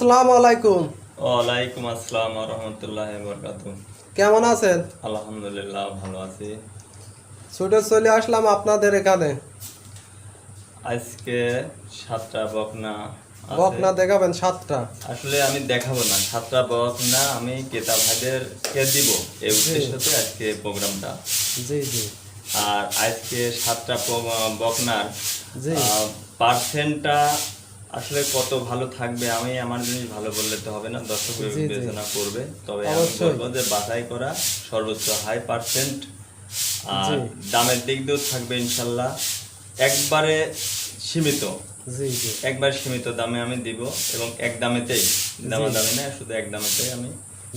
আসসালামু আলাইকুম। ওয়ালাইকুম আসসালাম ওয়া রাহমাতুল্লাহি ওয়া বারাকাতুহু। কেমন আছেন? আলহামদুলিল্লাহ ভালো আছি। ছুটে চলে আসলাম আপনাদের এখানে। আজকে 7টা বকনা আছে। বকনা দেখাবেন 7টা? আসলে আমি দেখাবো না, 7টা বকনা আমি ক্রেতা ভাইদেরকে দিব, এই উদ্দেশ্যতে আজকে প্রোগ্রামটা। জি জি। আর আজকে 7টা বকনার জি পার্সেন্টটা আসলে কত ভালো থাকবে, আমি আমার জিনিস ভালো বললে তো হবে না, দর্শক জি, জি। বিবেচনা করবে। তবে আমি অবশ্যই। বলবো যে বাছাই করা সর্বোচ্চ হাই পার্সেন্ট, আর জি দামের দিক দিয়েও থাকবে ইনশাল্লাহ একবারে সীমিত। জি জি একবার সীমিত দামে আমি দিব, এবং এক দামেতেই, দামাদামি না, শুধু এক দামেতেই আমি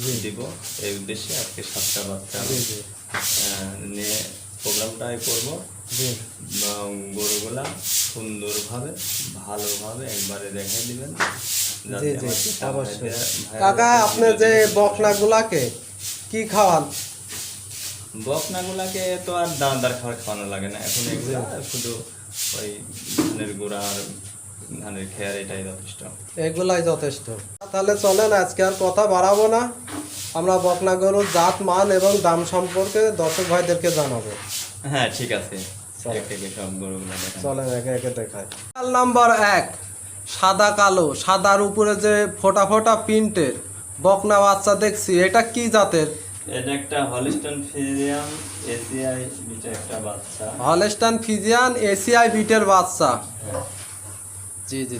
জি। দিব। এই উদ্দেশ্যে আজকে 7টা বাচ্চা জি জি নিয়ে প্রোগ্রামটাই করবো। জি গরুগুলা সুন্দরভাবে ভালোভাবে একবারে দেখাই দিবেন, জি যাতে জি আমার অবশ্যই। ভাইয়েরা কাকা, আপনি যে বকনাগুলাকে কি খাওয়ান? বকনাগুলাকে তো আর দানাদার খাবার খাওয়ানো লাগে না এখন, এগুলা শুধু ওই ধানের গুঁড়া আর ধানের খেয়ার, এটাই যথেষ্ট। এগুলাই যথেষ্ট। তাহলে চলেন, আজকে আর কথা বাড়াবো না, আমরা বকনা গরুর জাত, মান এবং দাম সম্পর্কে দর্শক ভাইদেরকে জানাবো। হ্যাঁ ঠিক আছে, চলো। এক একে সব গরুগুলা দেখান। চলেন একে একে দেখায়। নাম্বার 1, সাদা কালো, সাদার উপরে যে ফোটা ফোটা প্রিন্টের বকনা বাচ্চা দেখছি, এটা কি জাতের? এটা একটা হলিস্টাইন ফ্রিজিয়ান এসিআই বিটা একটা বাচ্চা। হলস্টাইন ফ্রিজিয়ান এসিআই বিটের বাচ্চা। হ্যাঁ। জি জি।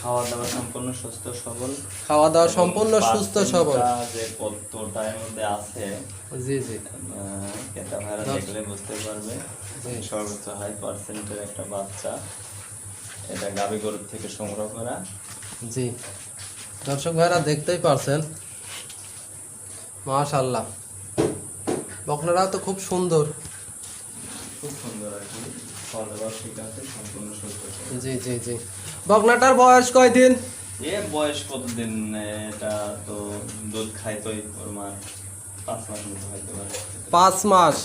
খাওয়া দাওয়া সম্পূর্ণ সুস্থ সবল। খাওয়া দাওয়া এবং সম্পূর্ণ সুস্থ সবল। পার্সেন্টটা যে কতটা এর মধ্যে আছে, জি জি ক্রেতা ভাইরা দেখলে বুঝতে পারবে। জি। সর্বোচ্চ হাই পার্সেন্টের একটা বাচ্চা, এটা গাভী গরুর থেকে সংগ্রহ করা। জি, দর্শক ভাইরা দেখতেই পারছেন, মাশাআল্লাহ বকনারা তো খুব সুন্দর। খুব সুন্দর আর কি, খাওয়া দাওয়া ঠিক আছে, সম্পূর্ণ সুস্থ সবল। জি জি জি। বকনাটার বয়স কয়দিন? এ বয়স কতদিন? এটা তো দুধ খাই তো ওর মা 5 মাস মতো হইতে পারে। 5 মাস।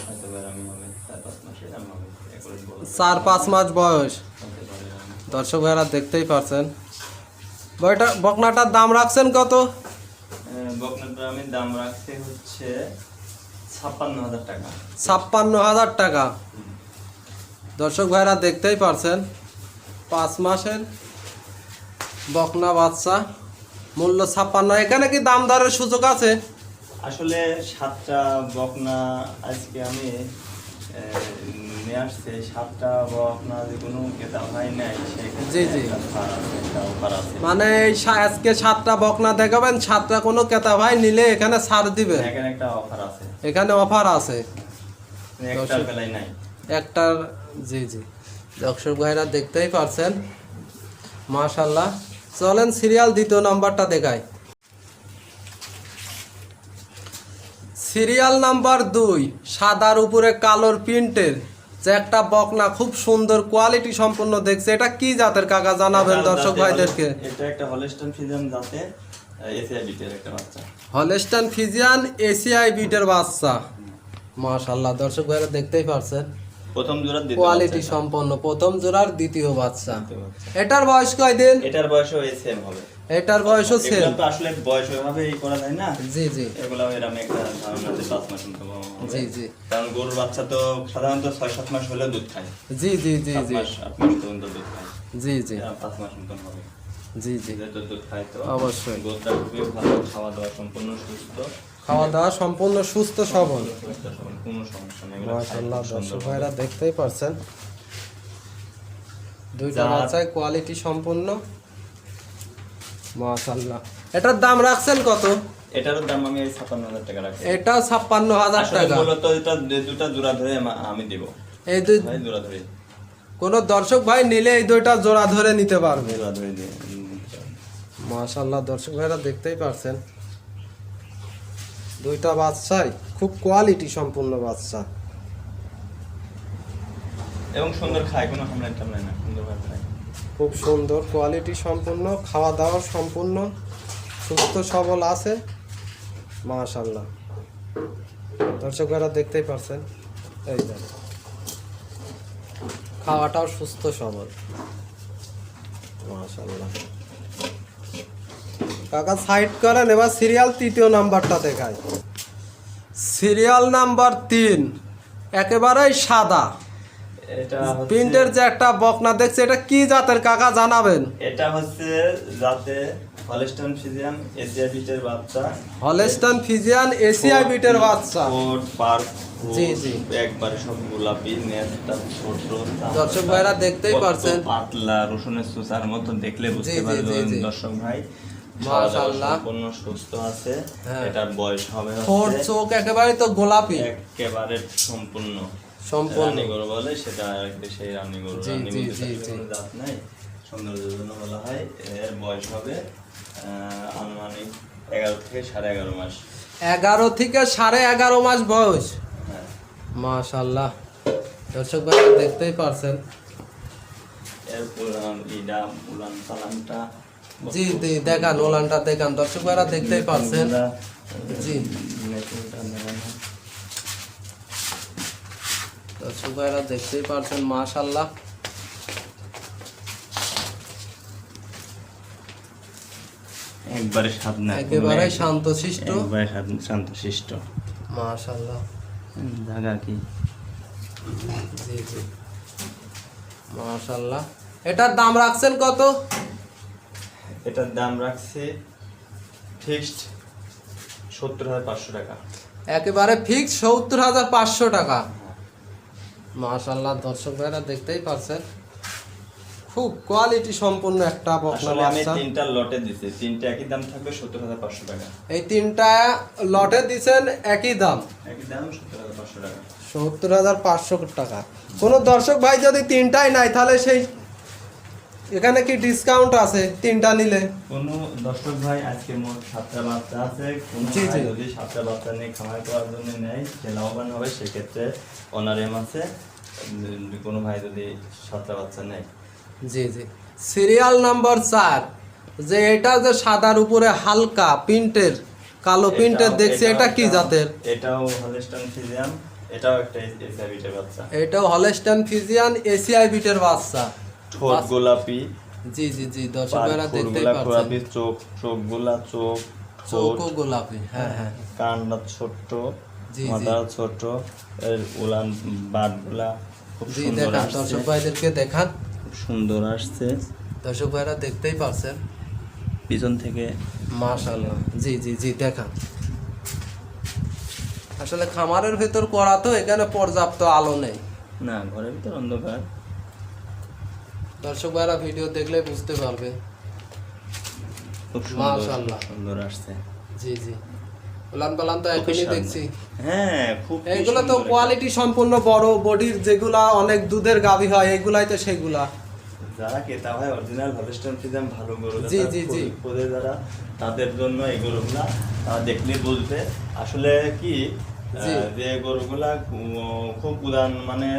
হইতে পারে, আমি হবে 4-5 মাসে আমি হবে, একবারে বড় 4-5 মাস বয়স। হতে পারে আমি। দর্শক ভাইরা দেখতেই পারছেন। বকনাটার দাম রাখছেন কত? বকনাটার আমি দাম রাখছি হচ্ছে 56,000 টাকা। 56,000 টাকা। দর্শক ভাইরা দেখতেই পারছেন, 5 মাসের বকনা বাচ্চা, মূল্য 56। এখানে কি দাম দরের সুযোগ আছে? আসলে 7টা বকনা আজকে আমি নিয়ে আসছি। 7টা বকনা যে কোনো ক্রেতা ভাই নেয়, জি, জি। একটা অফার আছে। মানে আজকে 7টা বকনা দেখাবেন, 7টা কোনো ক্রেতা ভাই নিলে এখানে ছাড় দিবে? এখানে একটা অফার আছে, এখানে অফার আছে একটার বেলায় নাই। একটার। জি জি, দর্শক ভাইরা দেখতেই পারছেন, মাশাআল্লাহ। চলেন সিরিয়াল 2 নাম্বারটা দেখাই। সিরিয়াল নাম্বার 2, সাদার উপরে কালোর প্রিন্টের যে একটা বকনা, খুব সুন্দর কোয়ালিটি সম্পন্ন দেখছে, এটা কি জাতের কাকা জানাবেন দর্শক ভাইদেরকে? এটা একটা হলিস্টাইন ফ্রিজিয়ান জাতের এসিআই বিটের একটা বাচ্চা। হলস্টাইন ফ্রিজিয়ান এসিআই বিটের বাচ্চা, মাশাআল্লাহ। দর্শক ভাইরা দেখতেই পারছেন, প্রথম জোড়া দ্বিতীয় কোয়ালিটি বাচ্চা সম্পন্ন, প্রথম জোড়ার দ্বিতীয় বাচ্চা। দ্বিতীয় বাচ্চা। এটার বয়স কয়দিন? এটার বয়সও সেম হবে। এটার বয়সও সেম। এগুলো তো আসলে বয়স ওইভাবে করা যায় না। জি জি এগুলো এরকম একটা ধারণা যে 5 মাস মতো হবে। জি জি কারণ গরুর বাচ্চা তো সাধারণত 6-7 মাস হলে দুধ খায়। জি জি জি 7 জি মাস 8 মাস পর্যন্ত দুধ খায়। জি জি 5 মাস মতন হবে। জি জি যেহেতু দুধ খায় তো অবশ্যই। গরুটা খুবই ভালো, খাওয়া দাওয়া সম্পূর্ণ সুস্থ, খাওয়া দাওয়া সম্পূর্ণ সুস্থ সবল। সুস্থ সবল, কোনো সমস্যা নেই। এগুলো মাশাআল্লাহ, খায় খুব দর্শক সুন্দর। ভাইরা দেখতেই পারছেন, দুইটা জাত- বাচ্চায় কোয়ালিটি সম্পূর্ণ, মাশাআল্লাহ। এটার দাম রাখছেন কত? এটারও দাম আমি 56,000 টাকা রাখছি। এটা 56,000 আসলে টাকা। মূলত এটা দুটা জোড়া ধরে আমি দিব। এই দুই ভাই জোড়া ধরে, কোন দর্শক ভাই নিলে এই দুইটা জোড়া ধরে নিতে পারবে। জোড়া ধরে দিয়ে। মাশাআল্লাহ, দর্শক ভাইরা দেখতেই পারছেন, দুইটা বাচ্চাই খুব কোয়ালিটি সম্পূর্ণ বাচ্চা, এবং সুন্দর খায়, কোনো হামলায় টামলায় না, সুন্দরভাবে খায়। খুব সুন্দর কোয়ালিটি সম্পূর্ণ, খাওয়া দাওয়া সম্পূর্ণ, সুস্থ সবল আছে, মাশাআল্লাহ। দর্শক ভাইরা দেখতেই পারছেন, এই যে খাওয়াটাও সুস্থ সবল, মাশাআল্লাহ। কাকা সাইড করেন, এবার সিরিয়াল তৃতীয় নাম্বারটা দেখায়। সিরিয়াল নাম্বার 3, একেবারেই সাদা এটা প্রিন্টের যে একটা বকনা দেখছে, এটা কি জাতের কাকা জানাবেন? এটা হচ্ছে যাতে হলস্টাইন ফ্রিজিয়ান এশিয়া বিটের বাচ্চা। হলস্টাইন ফ্রিজিয়ান এশিয়াই বিটের বাচ্চা। কোট পার জি জি, একবারে সব গোলাপি, নেটটা ছোট, দর্শক ভাইরা দেখতেই পারছেন, পাতলা রসুনের সুসার মতো, দেখলে বুঝতে জি, জি, পারবেন জি, জি। দর্শক ভাই। মাশাআল্লাহ, সম্পূর্ণ সুস্থ আছে। হ্যাঁ। এটার বয়স হবে ঠোঁট চোখ একেবারে তো গোলাপি, একেবারে সম্পূর্ণ সম্পূর্ণ। রানী গরু বলে, সেটা আরেকটা সেই রানী গরু। জি, রানী জি, মধ্যে জি, তাকে জি। কোনো জাত নাই, সৌন্দর্যের জন্য বলা হয়। এর বয়স হবে আনুমানিক 11 থেকে 11.5 মাস। 11 থেকে 11.5 মাস বয়স। হ্যাঁ। মাশাআল্লাহ, দর্শক ভাইরা দেখতেই পারছেন। এর উলান পালানটা জি জি, দেখান ওলানটা দেখান, দর্শক ভাইরা দেখতেই পারছেন। জি, দর্শক ভাইরা দেখতেই পারছেন, মাশাআল্লাহ। একবারে সাধনা, একেবারে শান্তশিষ্ট, একবারে শান্তশিষ্ট। মাশাআল্লাহ। জায়গা কি? জি জি, মাশাআল্লাহ। এটার দাম রাখছেন কত? এটার দাম রাখছে ফিক্সড 70,500 টাকা। একেবারে ফিক্স 70,500 টাকা। মাশাআল্লাহ, দর্শক ভাইরা দেখতেই পারছেন, খুব কোয়ালিটি সম্পন্ন একটা বকনা আসলে আমি বাচ্চা। 3টা লটে দিছি, 3টা একই দাম থাকবে 70,500 টাকা। এই 3টা লটে দিছেন একই দাম, একই দাম 70,500 টাকা। 70,500 টাকা। কোনো দর্শক ভাই যদি 3টাই নাই, তাহলে সেই এখানে কি ডিসকাউন্ট আছে 3টা নিলে? কোন দর্শক ভাই আজকে মোট 7টা বাচ্চা আছে, কোন জি, ভাই জি। যদি 7টা বাচ্চা নিয়ে খামার করার জন্য নেয়, সে লাভবান হবে। সেক্ষেত্রে অনারেম আছে, কোনো ভাই যদি 7টা বাচ্চা নেয়। জি জি, সিরিয়াল নাম্বার 4, যে এটা যে সাদার উপরে হালকা প্রিন্টের, কালো প্রিন্টের দেখছি, এটা কি জাতের? এটাও হলস্টাইন ফ্রিজিয়ান, এটাও একটা এশিয়া বিটের বাচ্চা। এটাও হলস্টাইন ফ্রিজিয়ান এশিয়াই বিটের বাচ্চা। ঠোঁট গোলাপি, জি জি জি, দর্শক ভাইরা দেখতেই পাচ্ছেন, গোলাপি, চোখগুলা ঠোঁট চোখও গোলাপি। হ্যাঁ হ্যাঁ, কানটা ছোট্ট, জি, জি। মাথা ছোট, এর উলান বাটগুলা খুব জি সুন্দর দেখান, আসছে, দর্শক ভাইদেরকে দেখান, খুব সুন্দর আসছে। দর্শক ভাইরা দেখতেই পারছেন, পিছন থেকে মাশাআল্লাহ। জি জি জি, দেখান। আসলে খামারের ভেতর করা তো, এখানে পর্যাপ্ত আলো নেই। না, ঘরের ভিতর অন্ধকার। দর্শক ভাইরা ভিডিও দেখলে বুঝতে পারবে। খুব সুন্দর, মাশাআল্লাহ। সুন্দর আসছে। জি জি, উলান পালান তো খুবই এখনই সুন্দর। দেখছি। হ্যাঁ, খুব এইগুলো তো সুন্দর কোয়ালিটি সম্পূর্ণ বড় বডির, যেগুলা অনেক দুধের গাভী হয়, এগুলাই তো সেগুলা। যারা ক্রেতা হয় অরিজিনাল হলস্টাইন ফ্রিজিয়ান ভালো গরু জি, জি, জি। খোঁজে যারা, তাদের জন্য এই গরুগুলা তারা দেখলে বুঝবে আসলে কি জি। যে গরুগুলা খুব উদান, মানে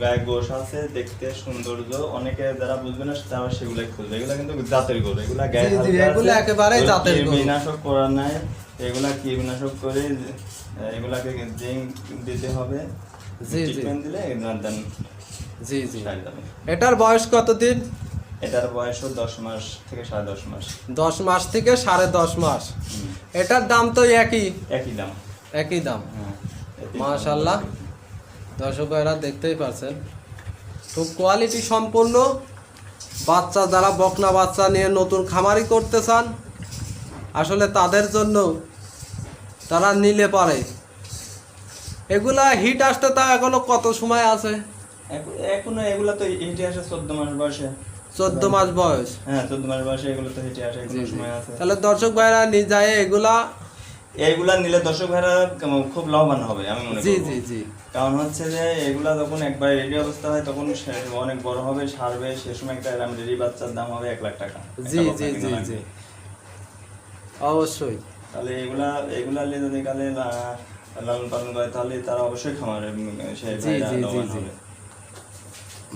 গায়ে গোশ আছে, দেখতে সৌন্দর্য, অনেকে যারা বুঝবে না তারা সেগুলাই খুঁজবে। এগুলা কিন্তু জাতের গরু, এগুলা গায়ে জি, জি, হালকা এগুলা আছে, একেবারেই এগুলো জাতের গরু। কীটনাশক করা নাই, এগুলা কীটনাশক করে এগুলাকে জিঙ্ক দিতে হবে। জি, জি। ট্রিটমেন্ট দিলে এগুলা দেন জি জি, সাইড যাবে। এটার বয়স কতদিন? এটার বয়সও 10 মাস থেকে 10.5 মাস। 10 মাস থেকে 10.5 মাস। হুম। এটার দাম তো একই একই দাম। একই দাম। হ্যাঁ, এতে মাশাআল্লাহ, দর্শক ভাইরা দেখতেই পারছেন, খুব কোয়ালিটি সম্পন্ন বাচ্চা। যারা বকনা বাচ্চা নিয়ে নতুন খামারি করতে চান, আসলে তাদের জন্য তারা নিলে পারে। এগুলা হিট আসতে তা এখনো কত সময় আছে? এখনো এগুলা তো হেঁটে আসে 14 মাস বয়সে। 14 মাস বয়স। হ্যাঁ, 14 মাস বয়সে এগুলো তো হেঁটে আসে, এখনো সময় আছে। তাহলে দর্শক ভাইরা নিয়ে যায় এগুলা। এইগুলা নিলে দর্শক ভাইরা খুব লাভবান হবে আমি মনে জি করি। জি জি, কারণ হচ্ছে যে এগুলা যখন একবার রেডি অবস্থা হয়, তখন অনেক বড় হবে, সারবে, সে সময় একটা রেডি বাচ্চার দাম হবে 1 লাখ টাকা। জি একটা জি বাচ্চা জি কিনা জি, লাগবে। অবশ্যই। তাহলে এগুলা নিয়ে যদি কালে লালন পালন করে, তাহলে তারা অবশ্যই খামারে সে জি, ভাইরা জি, জি, লাভবান জি। হবে।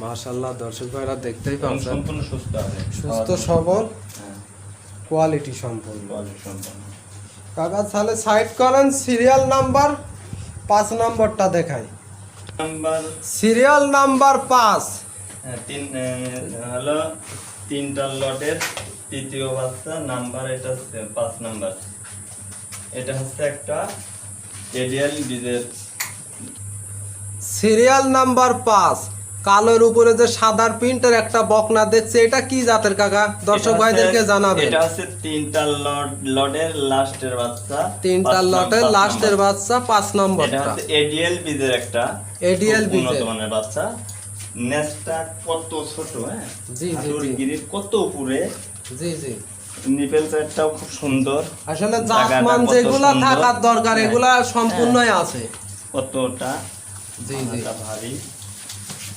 মাশাআল্লাহ, দর্শক ভাইরা দেখতেই এবং পাচ্ছেন, সম্পূর্ণ সুস্থ আছে, সুস্থ সবল, হ্যাঁ, কোয়ালিটি সম্পন্ন। কোয়ালিটি সম্পন্ন। কাকা তাহলে সাইড করেন, সিরিয়াল নাম্বার 5 নম্বরটা দেখাই। নাম্বার সিরিয়াল নাম্বার 5, হলো তিনটা লটের তৃতীয় বাচ্চা, নাম্বার এটা 5 নাম্বার। এটা হচ্ছে একটা এডিএল বীজের সিরিয়াল নাম্বার 5, কালোর উপরে যে সাদার প্রিন্টের একটা বকনা দেখছে, এটা কি জাতের কাকা? দর্শক ভাইদেরকে জানাবেন। এটা হচ্ছে তিনটা লটের লাস্টের বাচ্চা, তিনটা লটের লাস্টের বাচ্চা, 5 এটা নম্বরটা। হচ্ছে এডিএল বীজের একটা ADL খুব বীজের। উন্নত মানের বাচ্চা। নেসটা কত ছোট, হ্যাঁ, জি, জি, হাঁটুর জি। গিরির কত উপরে, জি জি, নিপেল সাইডটাও খুব সুন্দর, আসলে জায়গাটা জাতমান কত যেগুলা সুন্দর। থাকার দরকার হ্যাঁ, এগুলা সম্পূর্ণই আছে। কতটা জি জি, মাথাটা ভারী,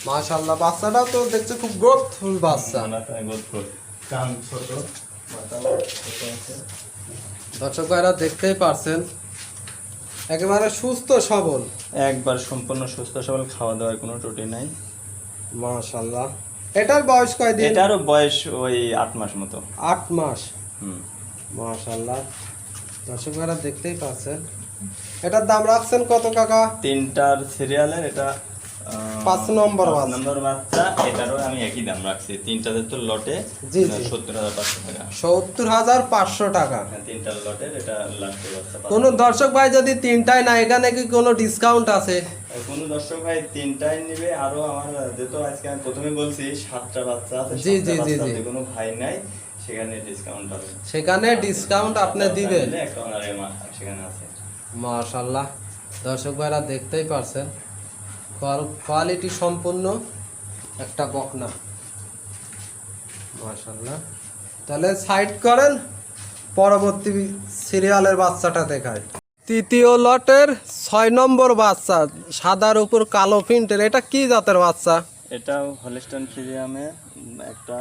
মাশাআল্লাহ। বাচ্চাটাও তো দেখছে খুব গ্রোথফুল বাচ্চা। মাথায় গোল, কান ছোট, মাথা ছোট আছে। দর্শক ভাইরা দেখতেই পারছেন, একেবারে সুস্থ সবল, একবার সম্পূর্ণ সুস্থ সবল, খাওয়া দাওয়ার কোনো ত্রুটি নাই। মাশাআল্লাহ। এটার বয়স কয়দিন? এটারও বয়স ওই 8 মাস মতো। 8 মাস। হুম। মাশাআল্লাহ, দর্শক ভাইরা দেখতেই পাচ্ছেন। এটার দাম রাখছেন কত কাকা? তিনটার সিরিয়ালের এটা 5 নম্বর বাচ্চা। নম্বর বাচ্চা। এটারও আমি একই দাম রাখছি, তিনটাতে তো লটে জি, জি। 70,500 টাকা। 70,500 টাকা। হ্যাঁ, তিনটার লটের এটা লাস্টের বাচ্চা। কোন দর্শক ভাই যদি তিনটায় না, এখানে কি কোনো ডিসকাউন্ট আছে? কোনো দর্শক ভাই তিনটাই নিবে, আরো আমার যেহেতু আজকে আমি প্রথমে বলছি 7টা বাচ্চা আছে, জি, জি, 7টা জি, বাচ্চাতে জি। কোনো ভাই নাই, সেখানে ডিসকাউন্ট হবে। সেখানে ডিসকাউন্ট আপনি দিবেন। একটা অনারে সেখানে আছে। মাশাআল্লাহ, দর্শক ভাইরা দেখতেই পারছেন, কোয়ালিটি সম্পূর্ণ একটা বকনা। মাশাআল্লাহ। তাহলে সাইড করেন, পরবর্তী সিরিয়ালের বাচ্চাটা দেখায়। তৃতীয় লটের 6 নম্বর বাচ্চা, সাদার উপর কালো প্রিন্টের, এটা কি জাতের বাচ্চা? এটাও হলিস্টান ফ্রিজিয়ামের একটা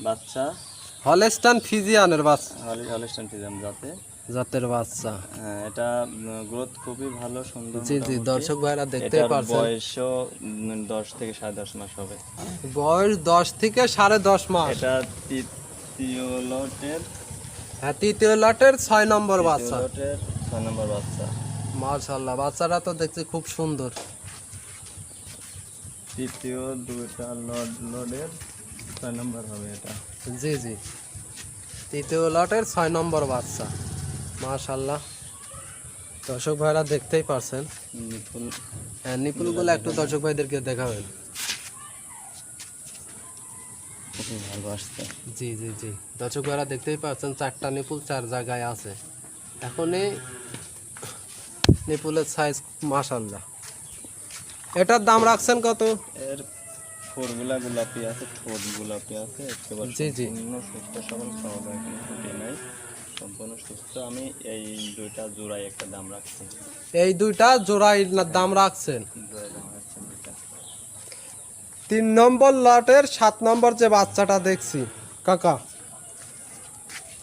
বাচ্চা, হলস্টাইন ফ্রিজিয়ানের বাচ্চা, হলিস্টান ফ্রিজিয়াম জাতের বাচ্চা। হ্যাঁ, এটা গ্রোথ খুবই ভালো, সুন্দর। জি জি, মোটামুটি। দর্শক ভাইরা দেখতে এটার পারছেন, বয়সও 10 থেকে 10.5 মাস হবে। বয়স 10 থেকে 10.5 মাস। এটা তৃতীয় লটের হ্যাঁ, তৃতীয় লটের 6 নম্বর বাচ্চা। 6 নম্বর বাচ্চা। মাশাআল্লাহ, বাচ্চাটা তো দেখছি খুব সুন্দর। তৃতীয় দুইটা লটের 6 নম্বর হবে এটা। জি জি, তৃতীয় লটের 6 নম্বর বাচ্চা। মাশাআল্লাহ, দর্শক ভাইরা দেখতেই পারছেন। নিপুল হ্যাঁ, নিপুলগুলো একটু দর্শক ভাইদেরকে দেখাবেন। খুবই ভালো আসছে। জি জি জি, দর্শক ভাইরা দেখতেই পাচ্ছেন, 4টা নিপুল 4 জায়গায় আছে। এখনই নিপুলের সাইজ মাশাআল্লাহ। এটার দাম রাখছেন কত? এর ফোরগুলা গোলাপি আছে, ঠোঁট গোলাপি আছে, একেবারে জি, জি। সম্পূর্ণ সুস্থ সবল, খাওয়া দাওয়া কোনো ত্রুটি নাই, সম্পূর্ণ সুস্থ। আমি এই দুইটা জোড়াই একটা দাম রাখছি। এই দুইটা জোড়াই দাম রাখছেন। জোড়াই দাম রাখছি দুইটা। 3 নম্বর লটের 7 নম্বর যে বাচ্চাটা দেখছি কাকা,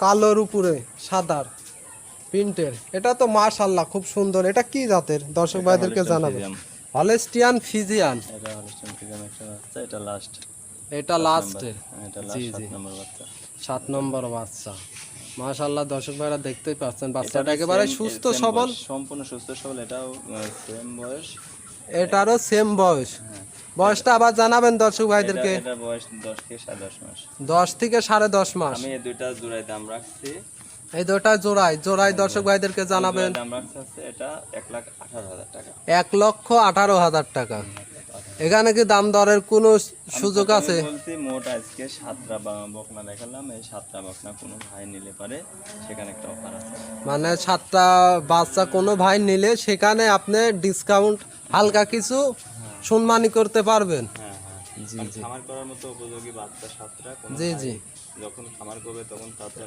কালোর উপরে সাদার প্রিন্টের, এটা তো মাশাআল্লাহ খুব সুন্দর। এটা কি জাতের? দর্শক ভাইদেরকে হলিস্টান জানাবেন। ফ্রিজিয়াম। হলস্টিয়ান ফিজিয়ান, এটা হলিস্টান ফ্রিজিয়াম একটা বাচ্চা, এটা লাস্ট। এটা লাস্টের। এটা জি, লাস্ট জি। 7 নম্বর বাচ্চা। 7 নম্বর বাচ্চা। মাশাআল্লাহ, দর্শক ভাইরা দেখতেই পাচ্ছেন, বাচ্চাটা এটারও একেবারে same- সুস্থ same সবল। বয়স, সম্পূর্ণ সুস্থ সবল। এটাও সেম বয়স। এটারও সেম বয়স। হ্যাঁ। বয়সটা আবার জানাবেন দর্শক ভাইদেরকে। এটা বয়স 10 থেকে 10.5 মাস। 10 থেকে 10.5 মাস। আমি এই দুইটা জোড়ায় দাম রাখছি। এই দুটো জোড়ায় দর্শক ভাইদেরকে জানাবেন। জোড়ায় দাম রাখছি হচ্ছে এটা 1,18,000 টাকা। 1,18,000 টাকা। এখানে কি দাম দরের কোনো সুযোগ আমি আছে? বলছি মোট আজকে 7টা বকনা দেখালাম, এই 7টা বকনা কোনো ভাই নিলে পারে, সেখানে একটা অফার আছে। মানে 7টা বাচ্চা কোনো ভাই নিলে সেখানে আপনি ডিসকাউন্ট হালকা কিছু সম্মানী করতে পারবেন। হ্যাঁ হ্যাঁ, জি জি খামার করার মতো উপযোগী বাচ্চা 7টা। কোনো জি ভাই জি যখন খামার করবে তখন তাতে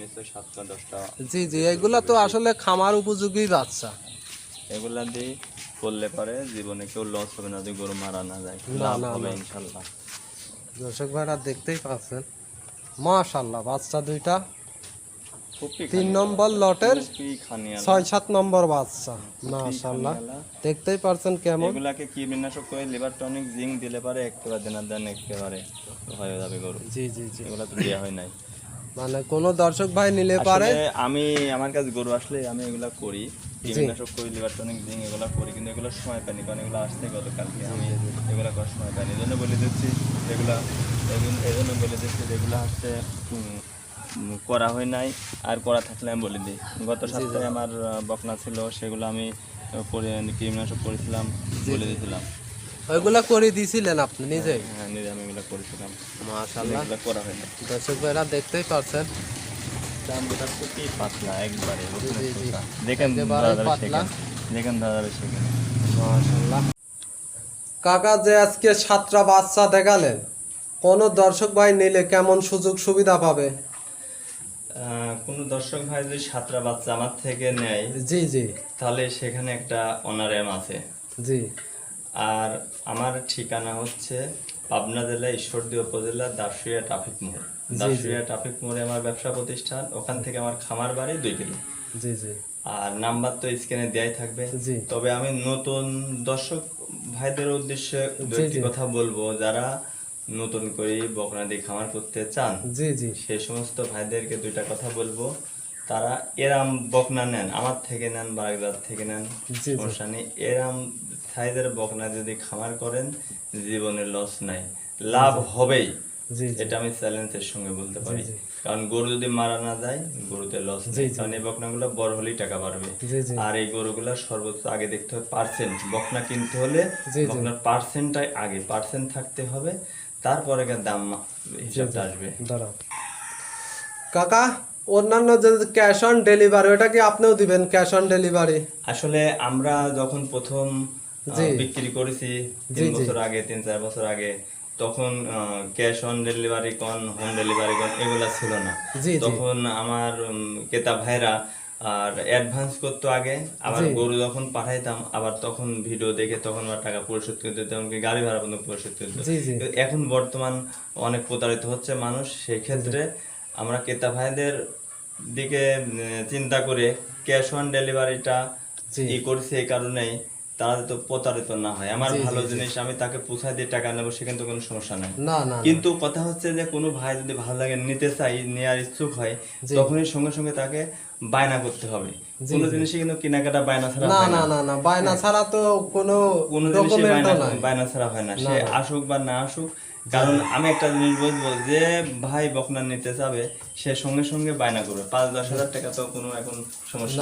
নিশ্চয়ই 7টা 10টা জি জি, এগুলা তো আসলে খামার উপযোগী বাচ্চা। এগুলা দিয়ে করলে পারে জীবনে কেউ লস হবে না, যদি গরু মারা না যায়, না, লাভ না, হবে না। ইনশাল্লাহ। দর্শক ভাইরা দেখতেই পাচ্ছেন, মাশাআল্লাহ, বাচ্চা দুইটা খুবই 3 নম্বর লটের খুবই খানিয়ালা। 6-7 নম্বর বাচ্চা। মাশাআল্লাহ, দেখতেই পারছেন কেমন। এগুলাকে কি বিনাশক করে লিভার টনিক জিঙ্ক দিলে পারে একেবারে দেন একেবারে হয়ে যাবে গরু। জি জি জি, এগুলা তো দেওয়া হয় নাই। মানে কোনো দর্শক ভাই নিলে পারে। আসলে আমি আমার কাছে গরু আসলে আমি এগুলা করি, কীটনাশক করি, লিভার টনিক দিন এগুলো করি, কিন্তু এগুলো সময় পাইনি, কারণ এগুলো আসতে গতকালকে আমি এগুলো করার সময় পাইনি। এই জন্য বলে দিচ্ছি এগুলা, এই জন্য বলে দিচ্ছি যেগুলো হচ্ছে করা হয় নাই, আর করা থাকলে আমি বলে দিই। গত সপ্তাহে আমার বকনা ছিল, সেগুলো আমি করে কীটনাশক করেছিলাম, বলে দিয়েছিলাম। ওইগুলা করে দিয়েছিলেন আপনি নিজে? হ্যাঁ, নিজে আমি এগুলো করেছিলাম, মাশাআল্লাহ, এগুলো করা হয় না। দর্শক ভাইরা দেখতেই পাচ্ছেন চামড়াটা খুবই পাতলা একবারে, জি, জি। দেখেন একেবারে দাদা পাতলা। দেখেন দাদা সেখানে। মাশাআল্লাহ। কাকা যে আজকে 7টা বাচ্চা দেখালেন, কোন দর্শক ভাই নিলে কেমন সুযোগ সুবিধা পাবে? কোনো দর্শক ভাই যদি 7টা বাচ্চা আমার থেকে নেয়, জি জি তাহলে সেখানে একটা অনারাম আছে। জি আর আমার ঠিকানা হচ্ছে পাবনা জেলা ঈশ্বরদী উপজেলা দাসুরিয়া ট্রাফিক মোড়। দাসুরিয়া ট্রাফিক মোড়ে আমার ব্যবসা প্রতিষ্ঠান, ওখান থেকে আমার খামার বাড়ি 2 কিলো। জি জি আর নাম্বার তো স্ক্রিনে দেয়াই থাকবে। জি। তবে আমি নতুন দর্শক ভাইদের উদ্দেশ্যে দু একটি কথা বলবো, যারা নতুন করে বকনা দিয়ে খামার করতে চান, জি জি সেই সমস্ত ভাইদেরকে 2টা কথা বলবো। তারা এরাম বকনা নেন, আমার থেকে নেন, বারাকদার থেকে নেন, জি। সমস্যা নেই। এরাম সাইজের বকনা যদি খামার করেন, জীবনে লস নাই, লাভ হবেই। জি এটা আমি চ্যালেঞ্জের সঙ্গে বলতে পারি, কারণ গরু যদি মারা না যায়, গরুতে লস নেই। কারণ এই বকনাগুলো বড় হলেই টাকা বাড়বে। জি জি আর এই গরুগুলো সর্বোচ্চ আগে দেখতে হবে পার্সেন্ট। বকনা কিনতে হলে বকনার পার্সেন্টটাই আগে, পার্সেন্ট থাকতে হবে, তারপরে দাম হিসাবটা আসবে। দাঁড়াও কাকা, অন্যান্য যে ক্যাশ অন ডেলিভারি, ওটা কি আপনিও দিবেন ক্যাশ অন ডেলিভারি? আসলে আমরা যখন প্রথম বিক্রি করেছি 3 বছর আগে, 3-4 বছর আগে, তখন ক্যাশ অন ডেলিভারি কোন, হোম ডেলিভারি কোন, এগুলা ছিল না। তখন আমার ক্রেতা ভাইরা আর অ্যাডভান্স করতো আগে, আবার গরু যখন পাঠাইতাম, আবার তখন ভিডিও দেখে তখন আবার টাকা পরিশোধ করে দিত, এমনকি গাড়ি ভাড়া পর্যন্ত পরিশোধ করে দিত। এখন বর্তমান অনেক প্রতারিত হচ্ছে মানুষ, সেই ক্ষেত্রে আমরা ক্রেতা ভাইদের দিকে চিন্তা করে ক্যাশ অন ডেলিভারিটা করছি। এই কারণেই তারা তো প্রতারিত না হয়। আমার ভালো জিনিস আমি তাকে পৌঁছায় দিয়ে টাকা নেবো, সেখানে তো কোনো সমস্যা নাই। কিন্তু কথা হচ্ছে যে কোনো ভাই যদি ভালো লাগে, নিতে চাই, নেওয়ার ইচ্ছুক হয়, তখনই সঙ্গে সঙ্গে তাকে বায়না করতে হবে। কোনো জিনিসই কিন্তু কেনাকাটা বায়না ছাড়া হয় না। না, বায়না ছাড়া তো কোনো জিনিসই বায়না ছাড়া হয় না। সে আসুক বা না আসুক, কারণ আমি একটা জিনিস বলবো, যে ভাই বকনা নিতে চাবে, সে সঙ্গে সঙ্গে বায়না করবে। 5-10 হাজার টাকা তো কোনো এখন সমস্যা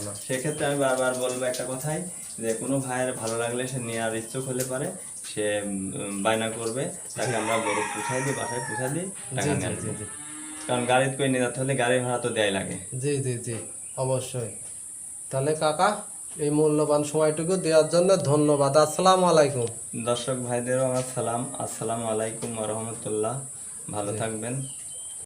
না। সেক্ষেত্রে আমি বারবার বলবো একটা কথাই, যে কোনো ভাইয়ের ভালো লাগলে সে নেওয়ার ইচ্ছুক হলে পারে, সে বায়না করবে, তাকে আমরা গরু পুষাই দিই, বাসায় পুষাই দিই, টাকা নিয়ে আসবো। কারণ গাড়িতে করে নিয়ে যেতে হলে গাড়ি ভাড়া তো দেয় লাগে। জি জি জি অবশ্যই। তাহলে কাকা, এই মূল্যবান সময়টুকু দেওয়ার জন্য ধন্যবাদ। আসসালামু আলাইকুম। দর্শক ভাইদেরও আমার সালাম। আসসালামু আলাইকুম ওয়া রাহমাতুল্লাহ। ভালো থাকবেন।